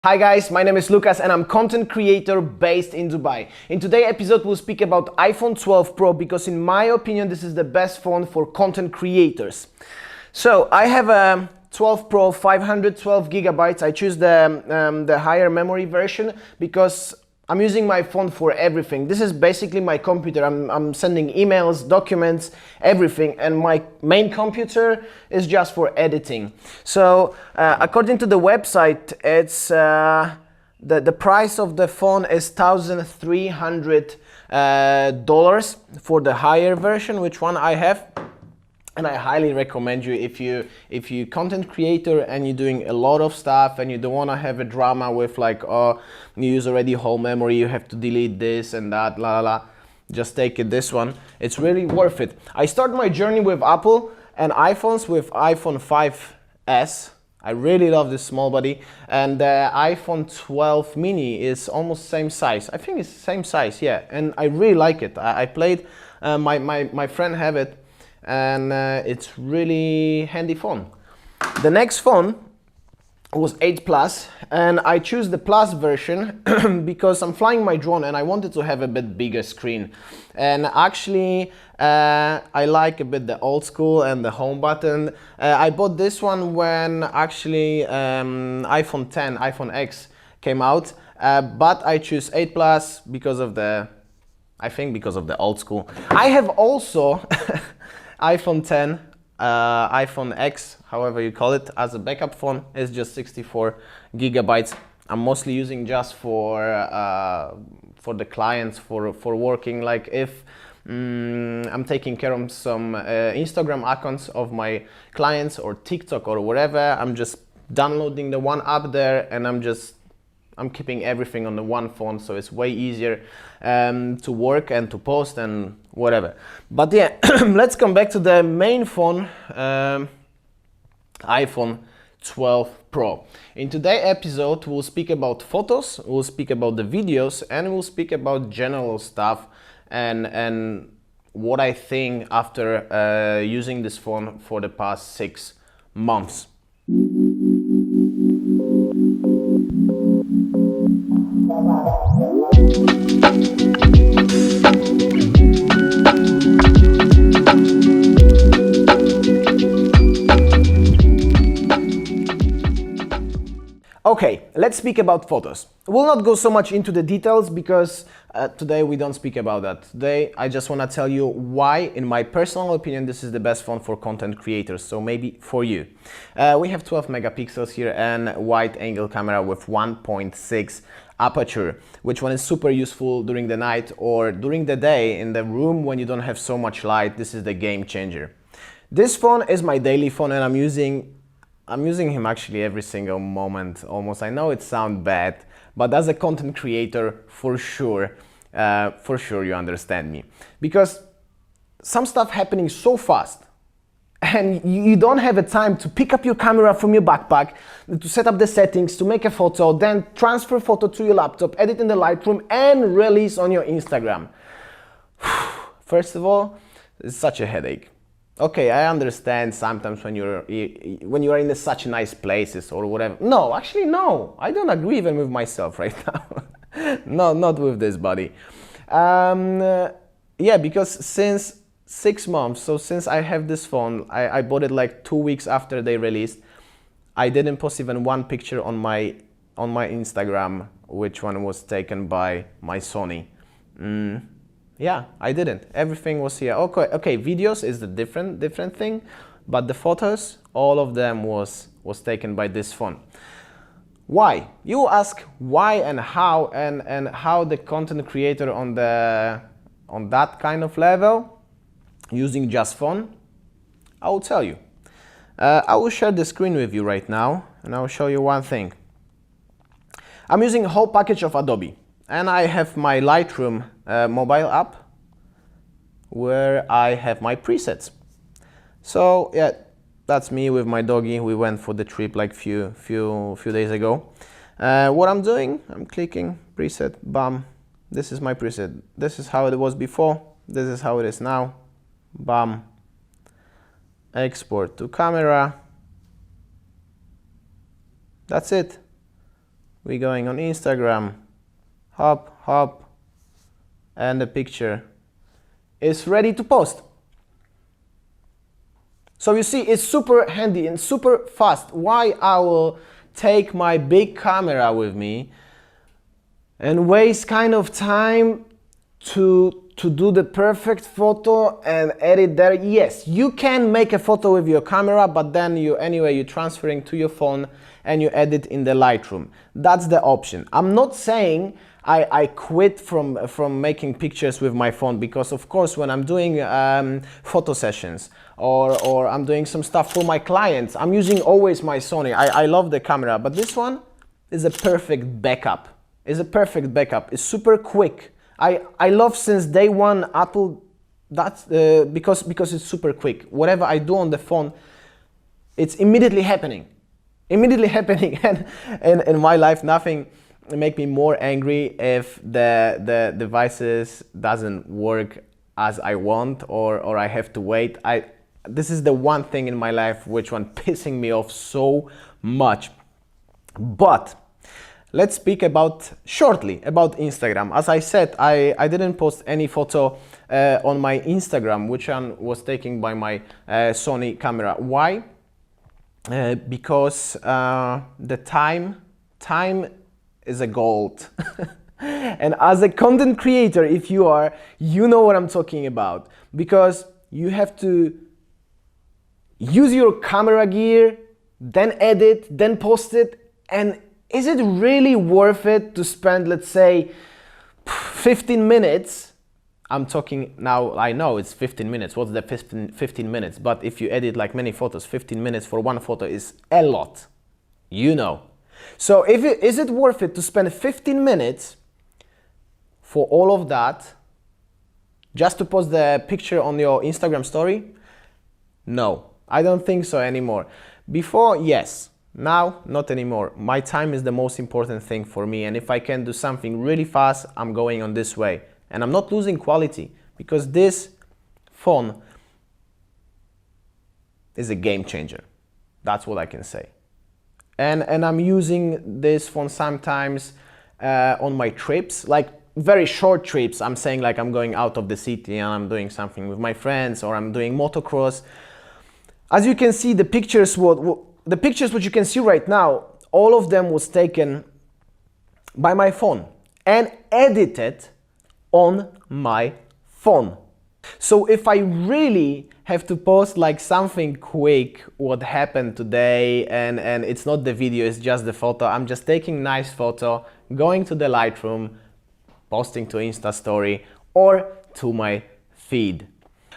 Hi guys, my name is Lucas and I'm content creator based in Dubai. In today's episode we'll speak about iPhone 12 Pro because in my opinion this is the best phone for content creators. So I have a 12 Pro 512 gigabytes. I choose the higher memory version because I'm using my phone for everything. This is basically my computer. I'm sending emails, documents, everything, and my main computer is just for editing. So according to the website, it's the price of the phone is $1,300 for the higher version, which one I have. And I highly recommend you if you content creator and you're doing a lot of stuff and you don't want to have a drama with like, oh, you use already whole memory, you have to delete this and that, la la la. Just take it this one. It's really worth it. I started my journey with Apple and iPhones with iPhone 5s. I really love this small body, and the iPhone 12 mini is almost same size. I think it's same size, yeah, and I really like it. I played, my friend have it, and it's really handy phone. The next phone was 8 Plus, and I choose the Plus version because I'm flying my drone and I wanted to have a bit bigger screen. And actually I like a bit the old school and the home button. I bought this one when actually iPhone 10, iPhone X came out, but I choose 8 Plus because of the, I think because of the old school. I have also iPhone 10, iPhone X, however you call it, as a backup phone. It's just 64 gigabytes. I'm mostly using just for the clients, for working. Like if I'm taking care of some Instagram accounts of my clients or TikTok or whatever, I'm just downloading the one app there and I'm keeping everything on the one phone, so it's way easier to work and to post and whatever. But yeah, let's come back to the main phone, iPhone 12 Pro. In today's episode, we'll speak about photos, we'll speak about the videos, and we'll speak about general stuff and what I think after using this phone for the past 6 months. Okay, let's speak about photos. We'll not go so much into the details because today we don't speak about that. Today I just want to tell you why, in my personal opinion, this is the best phone for content creators, so maybe for you. We have 12 megapixels here and wide angle camera with 1.6 aperture, which one is super useful during the night or during the day in the room when you don't have so much light. This is the game changer. This phone is my daily phone and I'm using him actually every single moment almost. I know it sounds bad, but as a content creator, for sure you understand me. Because some stuff happening so fast and you don't have a time to pick up your camera from your backpack, to set up the settings, to make a photo, then transfer photo to your laptop, edit in the Lightroom and release on your Instagram. First of all, it's such a headache. Okay, I understand sometimes when you're in such nice places or whatever. No, actually no, I don't agree even with myself right now. No, not with this buddy. Yeah, because since 6 months, so since I have this phone, I bought it like 2 weeks after they released. I didn't post even one picture on my Instagram, which one was taken by my Sony. Yeah, I didn't. Everything was here. Okay, videos is the different thing, but the photos, all of them was taken by this phone. Why? You ask why and how how the content creator on that kind of level using just phone. I will tell you. I will share the screen with you right now, and I will show you one thing. I'm using a whole package of Adobe. And I have my Lightroom mobile app where I have my presets. So yeah, that's me with my doggy. We went for the trip like few days ago. What I'm doing, I'm clicking preset, bam. This is my preset. This is how it was before. This is how it is now. Bam. Export to camera. That's it. We're going on Instagram, hop, hop, and the picture is ready to post. So you see, it's super handy and super fast. Why I will take my big camera with me and waste kind of time to do the perfect photo and edit there. Yes, you can make a photo with your camera, but then you're transferring to your phone and you edit in the Lightroom. That's the option. I'm not saying I quit from making pictures with my phone, because of course when I'm doing photo sessions or I'm doing some stuff for my clients, I'm using always my Sony. I love the camera, but this one is a perfect backup. It's super quick. I love since day one Apple, that's because it's super quick. Whatever I do on the phone, it's immediately happening. And in my life, nothing make me more angry if the devices doesn't work as I want, or I have to wait. This is the one thing in my life which one pissing me off so much. But let's speak shortly about Instagram. As I said, I didn't post any photo on my Instagram, which one was taken by my Sony camera. Why? Because the time is a gold. And as a content creator, if you are, you know what I'm talking about, because you have to use your camera gear, then edit, then post it. And is it really worth it to spend, let's say, 15 minutes? I'm talking now, I know it's 15 minutes. What's the 15 minutes? But if you edit like many photos, 15 minutes for one photo is a lot, you know. So is it worth it to spend 15 minutes for all of that just to post the picture on your Instagram story? No, I don't think so anymore. Before, yes. Now, not anymore. My time is the most important thing for me, and if I can do something really fast, I'm going on this way. And I'm not losing quality, because this phone is a game changer. That's what I can say. And I'm using this phone sometimes on my trips, like very short trips. I'm saying like I'm going out of the city and I'm doing something with my friends, or I'm doing motocross. As you can see, the pictures which you can see right now, all of them was taken by my phone and edited on my phone. So if I really have to post like something quick, what happened today, and it's not the video, it's just the photo, I'm just taking nice photo, going to the Lightroom, posting to Insta story or to my feed.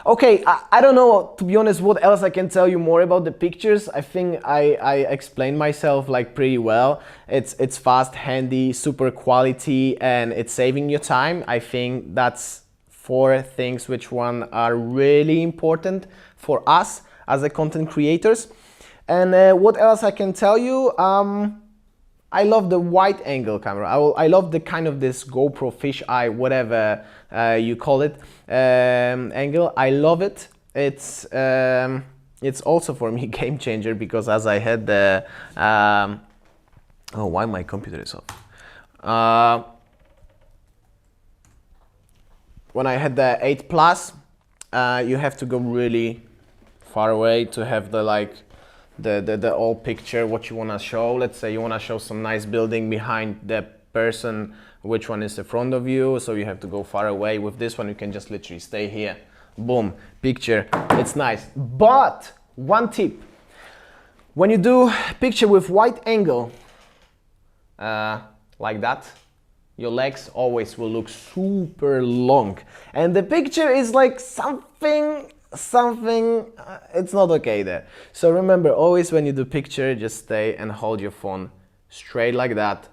Okay, I don't know, to be honest, what else I can tell you more about the pictures. I think I explained myself like pretty well. It's fast, handy, super quality, and it's saving you time. I think that's 4 things which one are really important for us as a content creators. And what else I can tell you? I love the wide angle camera. I love the kind of this GoPro fisheye, whatever you call it, angle. I love it. It's also for me game changer, because as I had the oh, why my computer is off? When I had the 8 Plus, you have to go really far away to have the old picture what you want to show. Let's say you want to show some nice building behind the person, which one is in front of you, so you have to go far away. With this one you can just literally stay here, boom, picture. It's nice. But one tip, when you do picture with wide angle like that, your legs always will look super long, and the picture is like something it's not okay there. So remember, always when you do picture, just stay and hold your phone straight like that,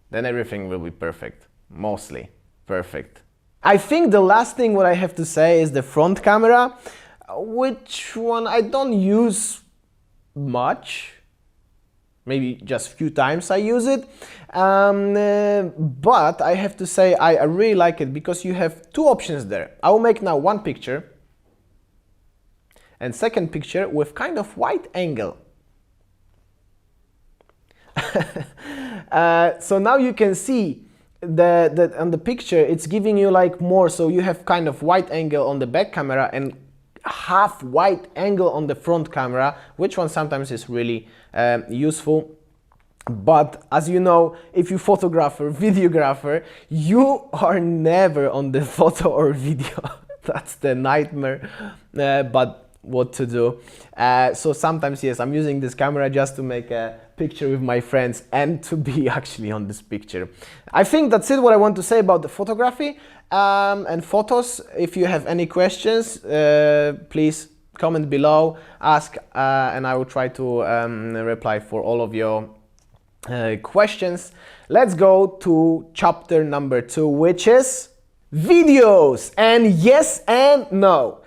then everything will be perfect, mostly perfect. I think the last thing what I have to say is the front camera, which one I don't use much, maybe just a few times I use it, but I have to say I really like it, because you have 2 options there. I will make now one picture and second picture with kind of wide angle. So now you can see the on the picture it's giving you like more, so you have kind of wide angle on the back camera and half wide angle on the front camera, which one sometimes is really useful. But as you know, if you photographer, videographer, you are never on the photo or video. That's the nightmare, but what to do? So sometimes, yes, I'm using this camera just to make a picture with my friends and to be actually on this picture. I think that's it what I want to say about the photography and photos. If you have any questions, please comment below, ask, and I will try to reply for all of your questions. Let's go to chapter number 2, which is videos. And yes and no.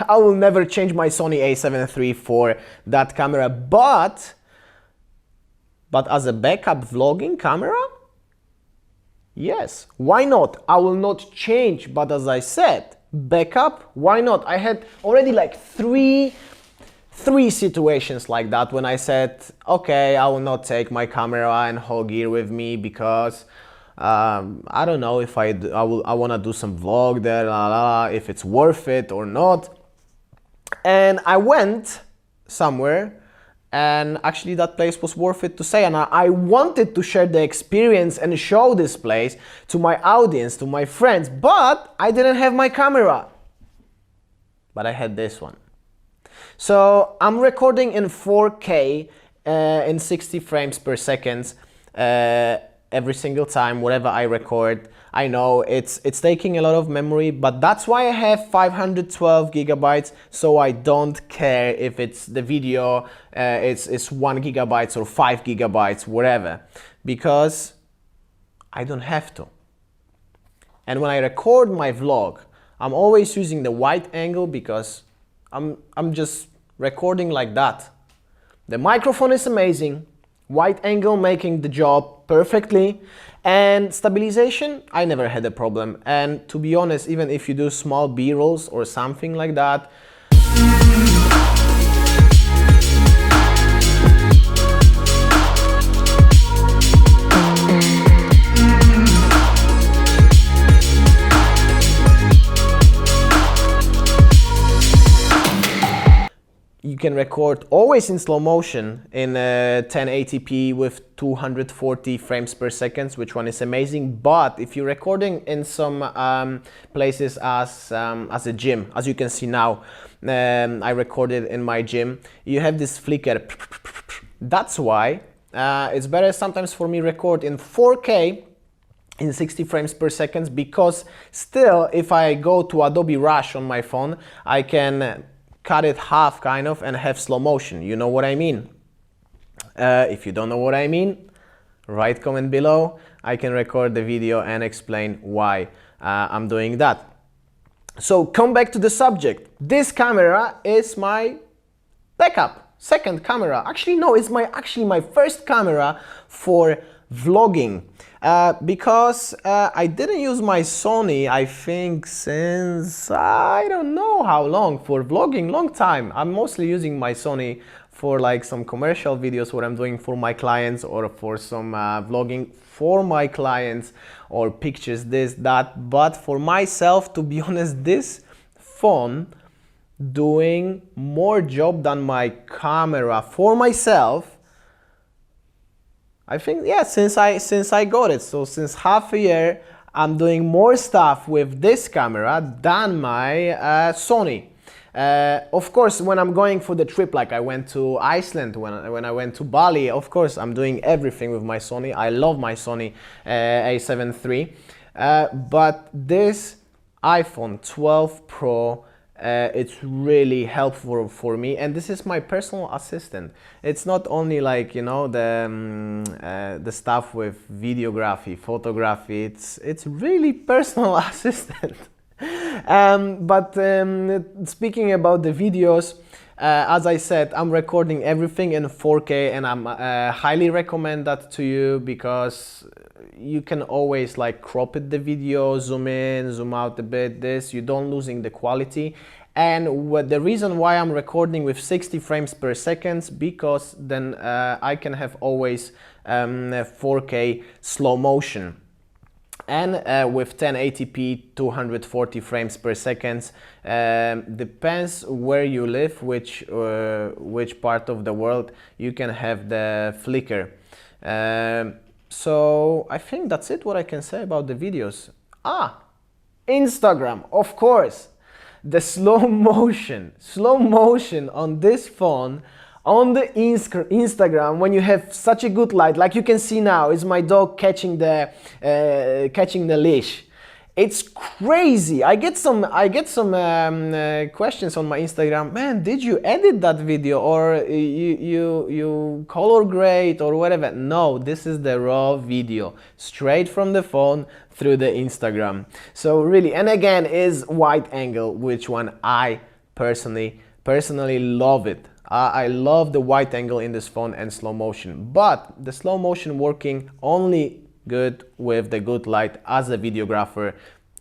I will never change my Sony a7 III for that camera, but as a backup vlogging camera, yes, why not? I will not change, but as I said, backup, why not? I had already like three situations like that when I said, okay, I will not take my camera and whole gear with me because I don't know if I want to do some vlog there, if it's worth it or not. And I went somewhere and actually that place was worth it to say, and I wanted to share the experience and show this place to my audience, to my friends, but I didn't have my camera. But I had this one. So I'm recording in 4K in 60 frames per second every single time, whatever I record. I know it's taking a lot of memory, but that's why I have 512 gigabytes, so I don't care if it's the video, it's 1 gigabyte or 5 gigabytes, whatever, because I don't have to. And when I record my vlog, I'm always using the wide angle because I'm just recording like that. The microphone is amazing, wide angle making the job perfectly, and stabilization, I never had a problem. And to be honest, even if you do small B-rolls or something like that, you can record always in slow motion in 1080p with 240 frames per second, which one is amazing. But if you're recording in some places as a gym, as you can see now, I recorded in my gym, you have this flicker. That's why it's better sometimes for me record in 4K in 60 frames per second, because still if I go to Adobe Rush on my phone, I can cut it half kind of and have slow motion. You know what I mean? If you don't know what I mean, write comment below. I can record the video and explain why I'm doing that. So come back to the subject. This camera is my backup, second camera. Actually no, it's my first camera for vlogging. Because I didn't use my Sony, I think, since I don't know how long, for vlogging, long time. I'm mostly using my Sony for like some commercial videos, what I'm doing for my clients, or for some vlogging for my clients, or pictures, this, that. But for myself, to be honest, this phone doing more job than my camera for myself, I think, yeah, since I got it. So since half a year, I'm doing more stuff with this camera than my Sony. Of course, when I'm going for the trip, like I went to Iceland, when I went to Bali, of course, I'm doing everything with my Sony. I love my Sony a7 III. But this iPhone 12 Pro, it's really helpful for me, and this is my personal assistant. It's not only like, you know, the stuff with videography, photography. It's really personal assistant. But speaking about the videos, as I said, I'm recording everything in 4K, and I'm highly recommend that to you, because you can always like crop it, the video, zoom in, zoom out a bit, this, you don't losing the quality. And the reason why I'm recording with 60 frames per second, because then I can have always 4K slow motion. And with 1080p 240 frames per second, depends where you live, which part of the world you can have the flicker. So I think that's it what I can say about the videos. Instagram, of course. The slow motion on this phone, on the Instagram, when you have such a good light, like you can see now, is my dog catching the leash. It's crazy. I get some questions on my Instagram. Man, did you edit that video, or you color grade or whatever? No, this is the raw video, straight from the phone through the Instagram. So really, and again, is wide angle, which one I personally love it. I love the wide angle in this phone and slow motion, but the slow motion working only good with the good light. As a videographer,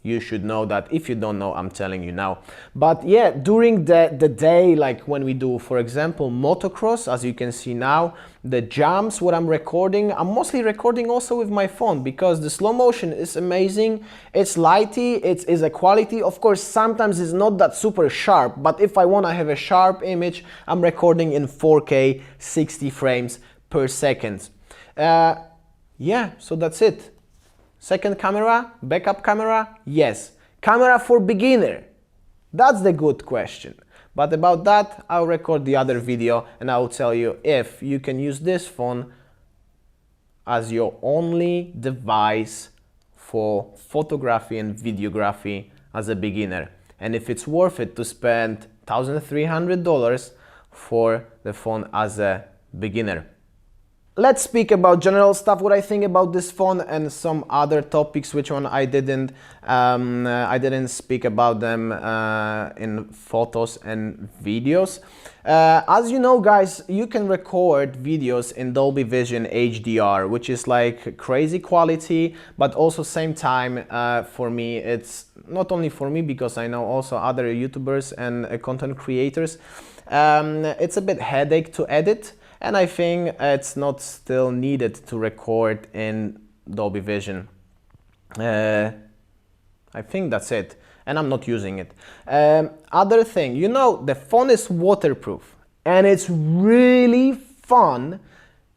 you should know that. If you don't know, I'm telling you now. But yeah, during the day, like when we do, for example, motocross, as you can see now, the jumps, what I'm recording, I'm mostly recording also with my phone, because the slow motion is amazing. It's lighty, it is a quality. Of course, sometimes it's not that super sharp, but if I want to have a sharp image, I'm recording in 4K 60 frames per second. Yeah, so that's it. Second camera, backup camera, yes. Camera for beginner, that's the good question. But about that, I'll record the other video and I'll tell you if you can use this phone as your only device for photography and videography as a beginner. And if it's worth it to spend $1,300 for the phone as a beginner. Let's speak about general stuff, what I think about this phone, and some other topics which one I didn't speak about them in photos and videos. As you know, guys, you can record videos in Dolby Vision HDR, which is like crazy quality, but also same time for me, it's not only for me, because I know also other YouTubers and content creators, it's a bit headache to edit. And I think it's not still needed to record in Dolby Vision. I think that's it. And I'm not using it. Other thing, you know, the phone is waterproof. And it's really fun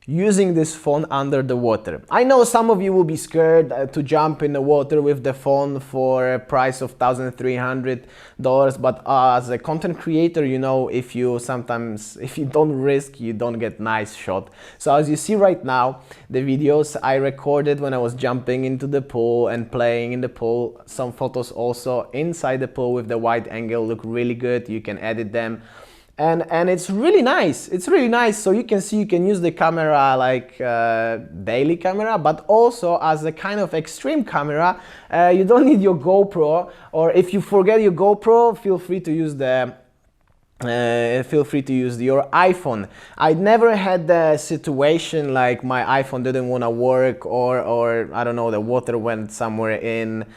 using this phone under the water. I know some of you will be scared to jump in the water with the phone for a price of $1,300, but as a content creator, you know, if you don't risk, you don't get nice shot. So as you see right now, the videos I recorded when I was jumping into the pool and playing in the pool, some photos also inside the pool with the wide angle look really good. You can edit them. And it's really nice. It's really nice. So you can see, you can use the camera like daily camera, but also as a kind of extreme camera. You don't need your GoPro, or if you forget your GoPro, feel free to use your iPhone. I never had the situation like my iPhone didn't want to work, or I don't know, the water went somewhere in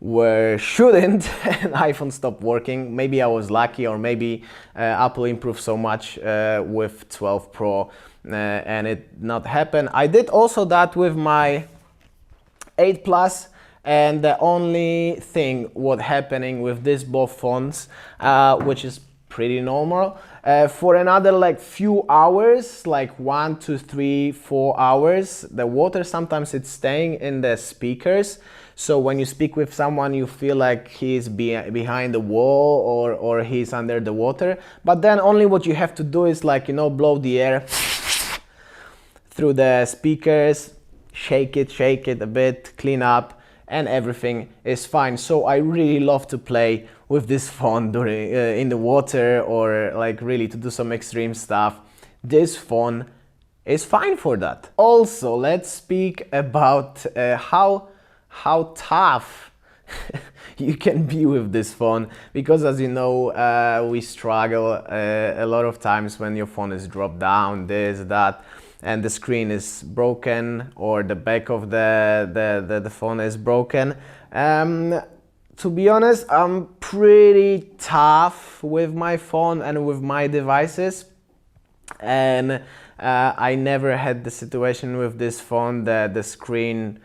where shouldn't and iPhone stopped working. Maybe I was lucky, or maybe Apple improved so much with 12 Pro and it not happen. I did also that with my 8 Plus, and the only thing what happening with these both phones, which is pretty normal, for another like few hours, like 1 to 3, 4 hours, the water sometimes it's staying in the speakers. So when you speak with someone, you feel like he's behind the wall, or he's under the water. But then only what you have to do is, like, you know, blow the air through the speakers, shake it a bit, clean up, and everything is fine. So I really love to play with this phone during in the water, or like really to do some extreme stuff. This phone is fine for that. Also, let's speak about how tough you can be with this phone, because as you know, we struggle a lot of times when your phone is dropped down, this, that, and the screen is broken, or the back of the phone is broken. To be honest, I'm pretty tough with my phone and with my devices, and I never had the situation with this phone that the screen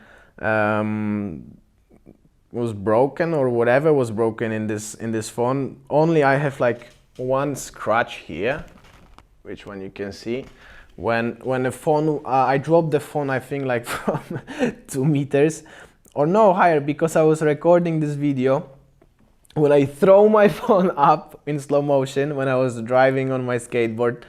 was broken or whatever was broken in this phone. Only I have like one scratch here, which one you can see. When the phone, I dropped the phone, I think like from 2 meters or no higher, because I was recording this video when I throw my phone up in slow motion when I was driving on my skateboard,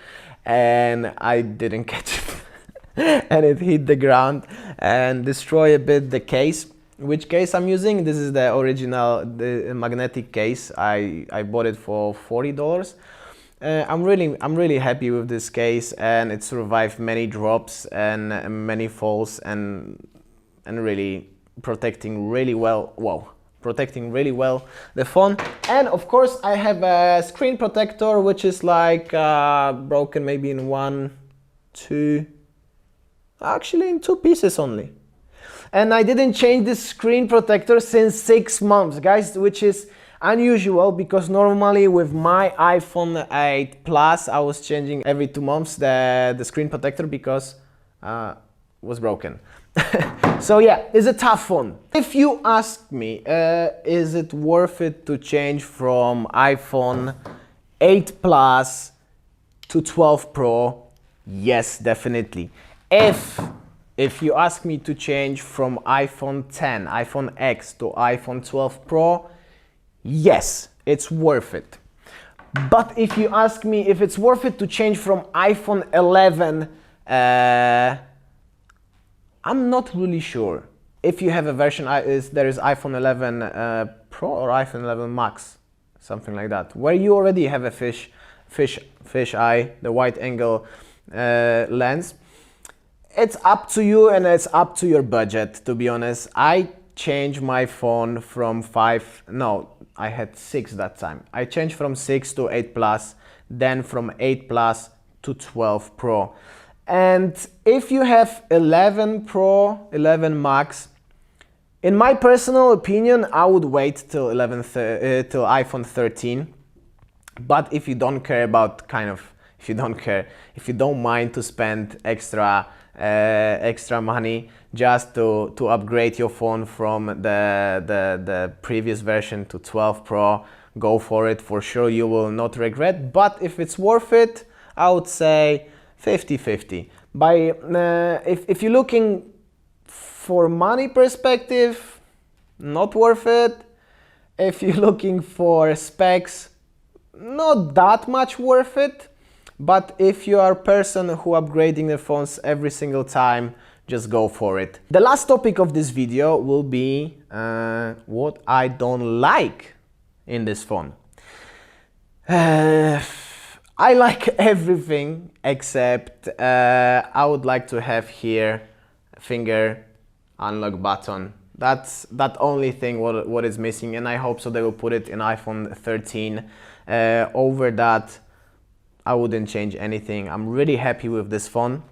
and I didn't catch it and it hit the ground and destroy a bit the case. Which case I'm using? This is the original, the magnetic case. I bought it for $40. I'm really happy with this case, and it survived many drops and many falls, and really protecting really well. Wow, protecting really well the phone. And of course I have a screen protector, which is like broken maybe in actually in 2 pieces only. And I didn't change this screen protector since 6 months, guys, which is unusual, because normally with my iPhone 8 Plus I was changing every 2 months the screen protector because was broken. So yeah, it's a tough phone. If you ask me, is it worth it to change from iPhone 8 Plus to 12 Pro? Yes, definitely. If you ask me to change from iPhone 10, iPhone X to iPhone 12 Pro, yes, it's worth it. But if you ask me if it's worth it to change from iPhone 11, I'm not really sure. If you have a version, there is iPhone 11 Pro or iPhone 11 Max, something like that, where you already have a fish eye, the wide angle lens. It's up to you, and it's up to your budget, to be honest. I changed my phone from I had 6 that time. I changed from 6 to 8 Plus, then from 8 Plus to 12 Pro. And if you have 11 Pro, 11 Max, in my personal opinion, I would wait till till iPhone 13. But if you don't care about if you don't mind to spend extra money just to upgrade your phone from the previous version to 12 Pro, go for it. For sure you will not regret. But if it's worth it, I would say 50-50. If you're looking for money perspective, not worth it. If you're looking for specs, not that much worth it. But if you are a person who upgrading their phones every single time, just go for it. The last topic of this video will be what I don't like in this phone. I like everything except I would like to have here a finger unlock button. That's that only thing what is missing, and I hope so they will put it in iPhone 13. Over that, I wouldn't change anything. I'm really happy with this phone,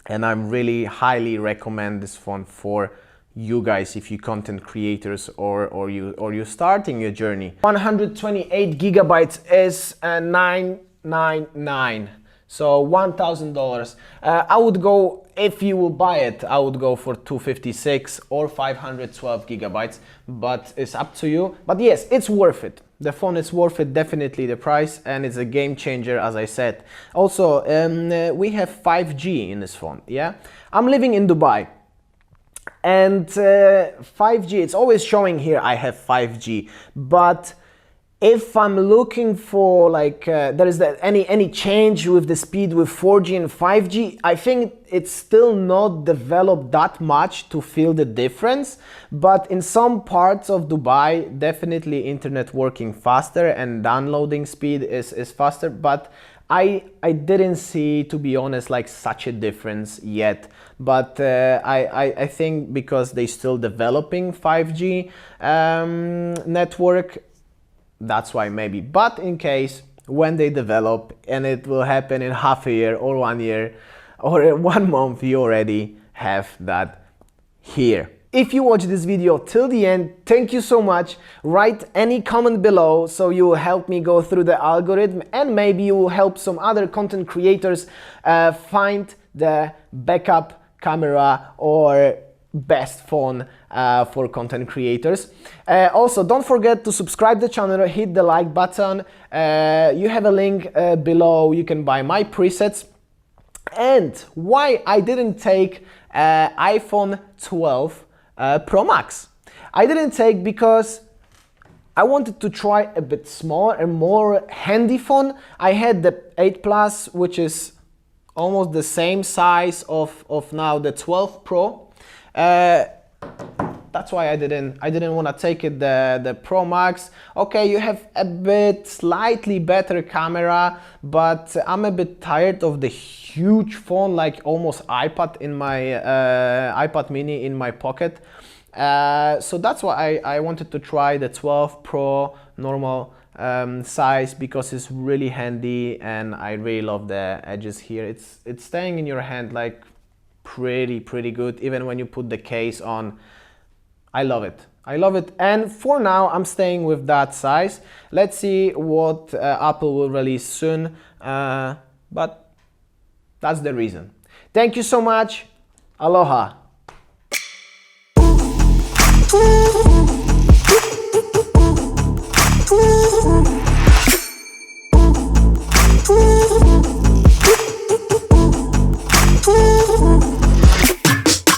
and I'm really highly recommend this phone for you guys if you content creators or you starting your journey. 128 gigabytes is $999, so $1,000. I would go, if you will buy it, I would go for 256 or 512 gigabytes, but it's up to you. But yes, it's worth it. The phone is worth it, definitely the price, and it's a game changer, as I said. Also, we have 5G in this phone, yeah? I'm living in Dubai, and 5G, it's always showing here I have 5G, but if I'm looking for like there is any change with the speed with 4G and 5G, I think it's still not developed that much to feel the difference. But in some parts of Dubai, definitely internet working faster and downloading speed is faster. But I didn't see, to be honest, like such a difference yet. But I think because they still developing 5G network, that's why maybe. But in case when they develop, and it will happen in half a year or 1 year or 1 month, you already have that here. If you watch this video till the end, thank you so much. Write any comment below so you will help me go through the algorithm, and maybe you will help some other content creators find the backup camera or best phone for content creators. Also, don't forget to subscribe to the channel, hit the like button. You have a link below. You can buy my presets. And why I didn't take iPhone 12 Pro Max. I didn't take because I wanted to try a bit smaller and more handy phone. I had the 8 Plus, which is almost the same size of now the 12 Pro. That's why I didn't want to take it the Pro Max. Okay, you have a bit slightly better camera, but I'm a bit tired of the huge phone, like almost iPad in my iPad mini in my pocket. So that's why I wanted to try the 12 Pro normal size, because it's really handy and I really love the edges here. It's staying in your hand like pretty good, even when you put the case on. I love it. I love it. And for now, I'm staying with that size. Let's see what Apple will release soon. But that's the reason. Thank you so much. Aloha. Ooh.